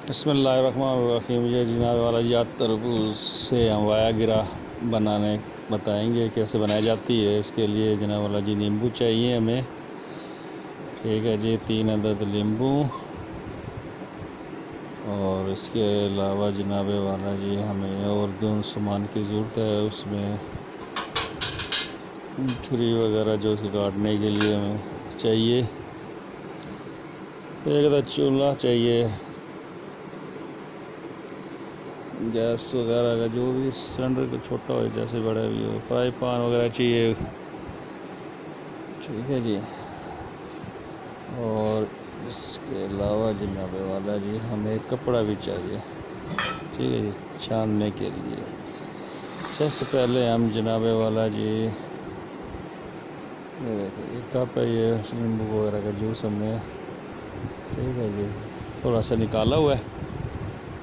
बिस्मिल्लाहिर्रहमानिर्रहीम। ये जनाब वाला याद तरबूज से हम वाया गिरा बनाने बताएंगे कैसे बनाई जाती है। इसके लिए जनाब वाला जी नींबू चाहिए हमें। ठीक है जी, 3 अदद नींबू। और इसके अलावा जनाब वाला जी हमें और जो सामान की ज़रूरत है उसमें छुरी वगैरह जो उसको काटने के लिए हमें चाहिए। एक तो चूल्हा चाहिए, गैस वगैरह का जो भी सिलेंडर का छोटा हो जैसे बड़ा भी हो, फ्राई पैन वगैरह चाहिए। ठीक है जी। और इसके अलावा जनाब वाला जी हमें कपड़ा भी चाहिए। ठीक है जी, छानने के लिए। सबसे पहले हम जनाब वाला जी ये देखिए ये कप है, ये नींबू वगैरह का जूस हमने ठीक है जी थोड़ा सा निकाला हुआ है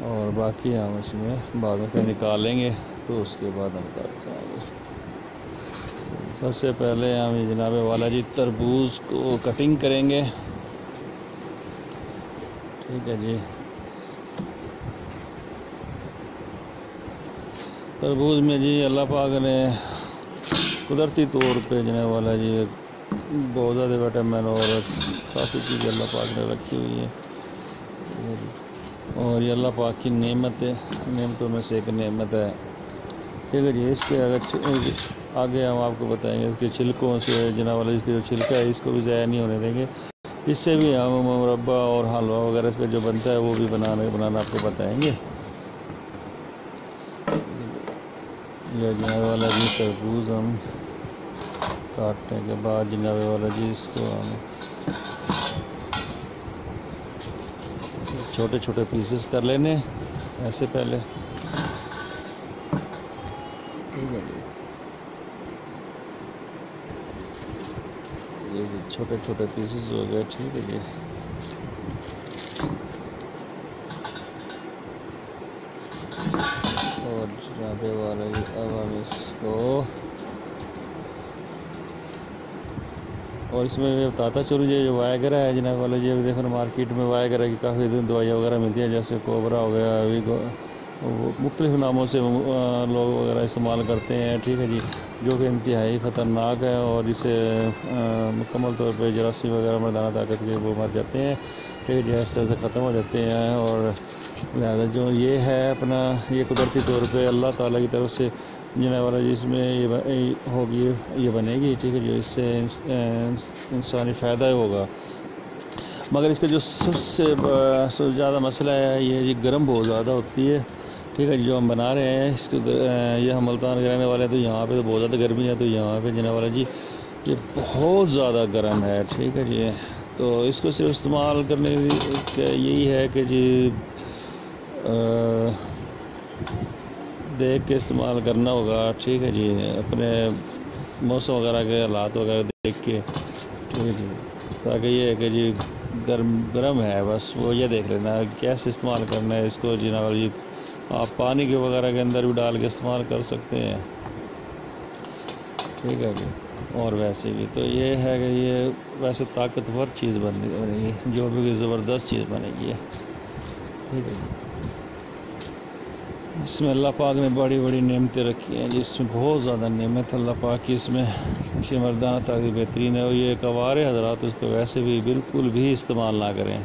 और बाकी हम इसमें बाद में फिर निकालेंगे तो उसके बाद हम करते हैं। सबसे पहले हम जनाब वाला जी तरबूज को कटिंग करेंगे। ठीक है जी। तरबूज में जी अल्लाह पाक ने कुदरती तौर पे जनाब वाला जी बहुत ज़्यादा विटामिन और काफ़ी चीज़ें अल्लाह पाक ने रखी हुई है और ये अल्लाह पाक की नेमतों में से एक नेमत है। ठीक है जी। इसके आगे हम आपको बताएंगे इसके छिलकों से जनाब वाला इसके जो छिलका है इसको भी ज़ाया नहीं होने देंगे। इससे भी हम मुरब्बा और हलवा वगैरह इसका जो बनता है वो भी बनाना आपको बताएंगे। यह जनाब वाला जी तरबूज हम काटने के बाद जनाब वाला जी इसको हम छोटे छोटे पीसेस कर लेने ऐसे पहले। ठीक है जी। ये छोटे छोटे पीसेस हो गए। ठीक है जी। और जनाब वाला जी अब हम इसको और इसमें मैं बताता चलूँ ये जो वायगरा है जनाब वाला जी, अभी देखो मार्केट में वायगरा की काफ़ी दवाइयाँ वगैरह मिलती हैं, जैसे कोबरा हो गया, अभी मुख्तलिफ नामों से लोग वगैरह इस्तेमाल करते हैं। ठीक है जी। जो कि इंतहाई ख़तरनाक है और इसे मुकम्मल तौर पर जरासीम वगैरह मर्दाना ताकत के वो मर जाते हैं। ठीक है जी, इस तरह से ख़त्म हो जाते हैं। और लिहाजा जो ये है अपना ये कुदरती तौर पर अल्लाह ताला की तरफ से जनाब वाला जिसमें ये होगी ये बनेगी। ठीक है जो इससे इंसानी फ़ायदा होगा। मगर इसका जो सबसे ज़्यादा मसला है ये जी गर्म बहुत ज़्यादा होती है। ठीक है जो हम बना रहे हैं इसको ये हम मुल्तान के रहने वाले हैं तो यहाँ पे तो बहुत ज़्यादा गर्मी है, तो यहाँ पे जनाब वाला जी ये बहुत ज़्यादा गर्म है। ठीक है जी। तो इसको सिर्फ इस्तेमाल करने का यही है कि जी देख के इस्तेमाल करना होगा। ठीक है जी, अपने मौसम वगैरह के हालात वगैरह देख के। ठीक है जी। ताकि ये है कि जी गर्म है बस वो ये देख लेना कैसे इस्तेमाल करना है इसको जनाब जी। आप पानी के वगैरह के अंदर भी डाल के इस्तेमाल कर सकते हैं। ठीक है जी। और वैसे भी तो ये है कि ये वैसे ताकतवर चीज़ बनेगी, जो भी ज़बरदस्त चीज़ बनेगी। ठीक है जी। इसमें अल्लाह पाक ने बड़ी बड़ी नेमतें रखी हैं जिसमें बहुत ज़्यादा नेमत अल्लाह पाक की इसमें मर्दाना ताकत बेहतरीन है। और ये कवारे हज़रात उसको वैसे भी बिल्कुल भी इस्तेमाल ना करें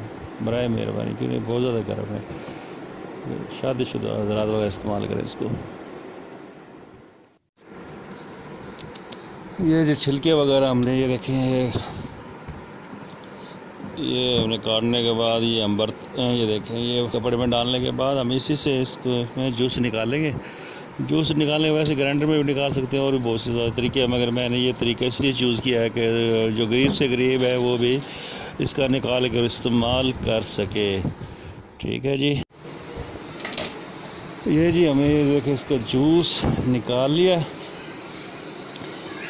बराए मेहरबानी, क्योंकि बहुत ज़्यादा गर्म है। शादीशुदा हज़रात वगैरह इस्तेमाल करें इसको। ये जो छिलके वगैरह हमने ये देखे हैं ये हमने काटने के बाद ये हम ये देखें ये कपड़े में डालने के बाद हम इसी से इसको में जूस निकालेंगे। जूस निकालने वैसे ग्राइंडर में भी निकाल सकते हैं और भी बहुत से ज़्यादा तरीके हैं, मगर मैंने ये तरीका इसलिए चूज़ किया है कि जो गरीब से गरीब है वो भी इसका निकाल कर इस्तेमाल कर सके। ठीक है जी। ये जी हमें देखें इसका जूस निकाल लिया।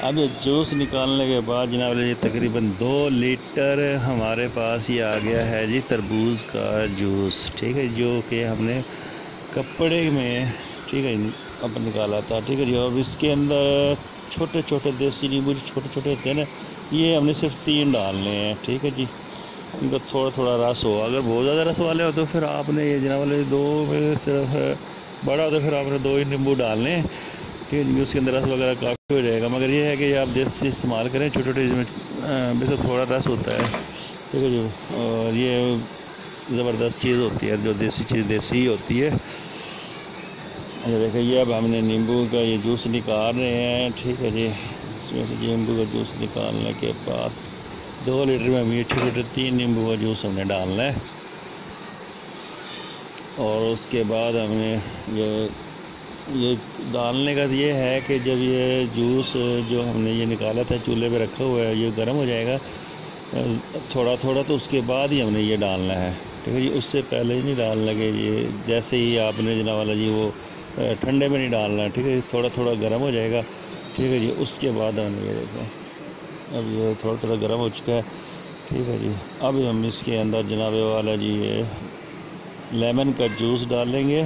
अब ये जूस निकालने के बाद जनाब ये तकरीबन 2 लीटर हमारे पास ये आ गया है जी तरबूज का जूस। ठीक है जो कि हमने कपड़े में ठीक है अब निकाला था। ठीक है जी। अब इसके अंदर छोटे छोटे देसी नींबू छोटे छोटे होते हैं ना, ये हमने सिर्फ 3 डालने हैं। ठीक है जी। इनका थोड़ा थोड़ा रस हो। अगर बहुत ज़्यादा रस वाले हो तो फिर आपने ये जनाब वाले दो में सिर्फ बड़ा हो तो फिर आपने 2 ही नींबू डालने, ठीक है जी। उसके अंदर रस वगैरह काफ़ी हो जाएगा। मगर ये है कि आप देसी इस्तेमाल करें, छोटे छोटे इसमें वैसे थोड़ा रस होता है, ठीक है जी। और ये ज़बरदस्त चीज़ होती है, जो देसी चीज़ देसी होती है। ये देखिए, ये अब हमने नींबू का ये जूस निकाल रहे हैं, ठीक है जी। इसमें से नींबू का जूस निकालने के बाद 2 लीटर में हम ये छोटे छोटे 3 नींबू का जूस हमने डालना है। और उसके बाद हमने ये डालने का ये है कि जब ये जूस जो हमने ये निकाला था चूल्हे पे रखा हुआ है, ये गर्म हो जाएगा थोड़ा थोड़ा, तो उसके बाद ही हमने ये डालना है, ठीक है जी। उससे पहले ही नहीं डालना कि ये जैसे ही आपने जनाब वाला जी वो ठंडे में नहीं डालना है, ठीक है। थोड़ा थोड़ा गर्म हो जाएगा, ठीक है जी। उसके बाद हमने ये देखें, अब ये थोड़ा थोड़ा गर्म हो चुका है, ठीक है जी। अब हम इसके अंदर जनाब वाला जी ये लेमन का जूस डालेंगे,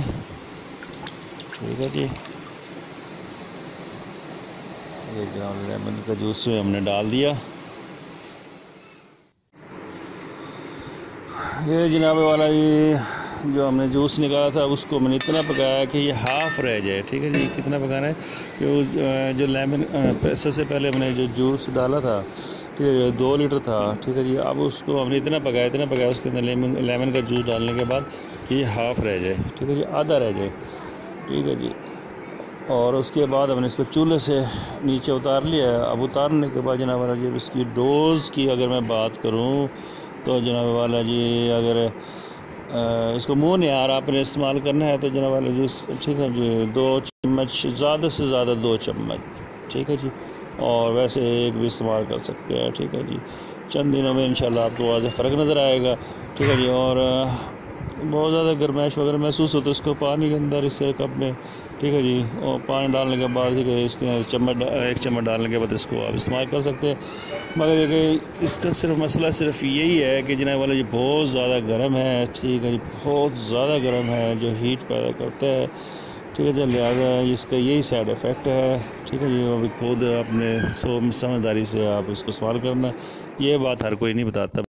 ठीक है जी। ये जनाब लेमन का जूस हमने डाल दिया। ये जनाब वाला ये जो हमने जूस निकाला था उसको मैंने इतना पकाया कि ये हाफ़ रह जाए, ठीक है जी। कितना पकाना है कि जो लेमन सबसे पहले हमने जो जूस डाला था, ठीक है, 2 लीटर था, ठीक है जी। अब उसको हमने इतना पकाया उसके अंदर लेमन का जूस डालने के बाद कि ये हाफ़ रह जाए, ठीक है जी, आधा रह जाए, ठीक है जी। और उसके बाद हमने इसको चूल्हे से नीचे उतार लिया। अब उतारने के बाद जनाब वाला जी इसकी डोज़ की अगर मैं बात करूँ तो जनाब वाला जी अगर इसको मुँह निहार आपने इस्तेमाल करना है तो जनाब वाला जी, ठीक है जी, 2 चम्मच, ज़्यादा से ज़्यादा 2 चम्मच, ठीक है जी। और वैसे एक भी इस्तेमाल कर सकते हैं, ठीक है जी। चंद दिनों में इंशाल्लाह आपको वाज़ेह फ़र्क नज़र आएगा, ठीक है जी। और बहुत ज़्यादा गर्माइश वगैरह महसूस हो तो इसको पानी के अंदर इस कप में, ठीक है जी, और पानी डालने के बाद इसके 1 चम्मच डालने के बाद इसको आप इस्तेमाल कर सकते हैं। मगर ये कि इसका सिर्फ मसला सिर्फ यही है कि जनाब वाला ये बहुत ज़्यादा गर्म है, ठीक है जी, बहुत ज़्यादा गर्म है, जो हीट पैदा करता है, ठीक है जी। लिहाजा इसका यही साइड इफ़ेक्ट है, ठीक है जी। अभी खुद अपने समझदारी से आप इसको इस्तेमाल करना, ये बात हर कोई नहीं बताता।